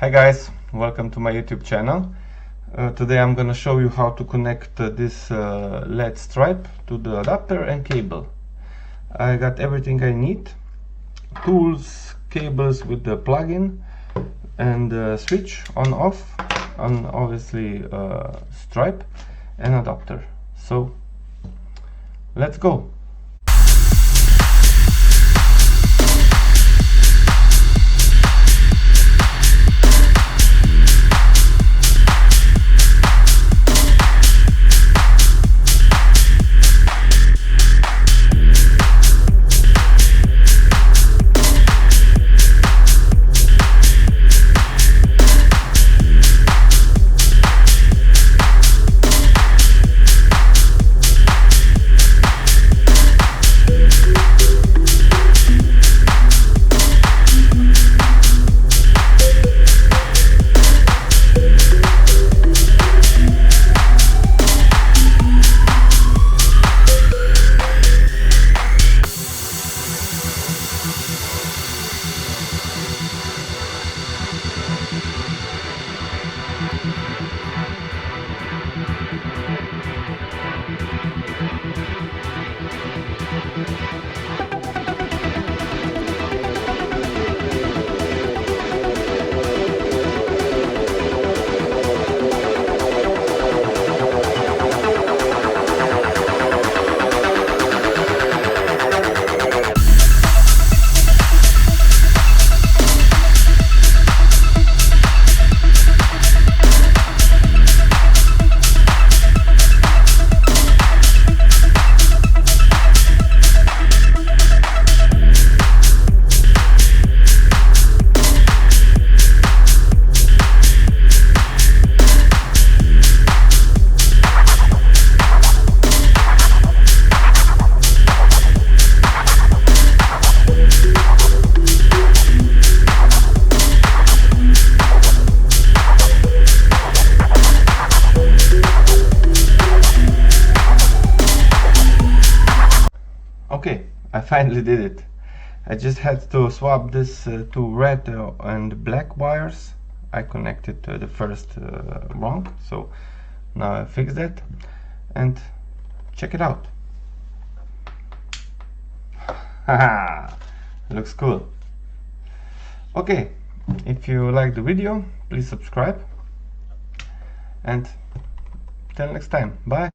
Hi guys, welcome to my YouTube channel. Today I'm gonna show you how to connect this LED stripe to the adapter and cable. I got everything I need: tools, cables with the plug-in, and switch on off, and obviously stripe and adapter. So let's go. Okay, I finally did it. I just had to swap this two red and black wires. I connected the first wrong, so now I fixed that, and check it out. Haha, looks cool. Okay, if you like the video, please subscribe, and till next time, bye.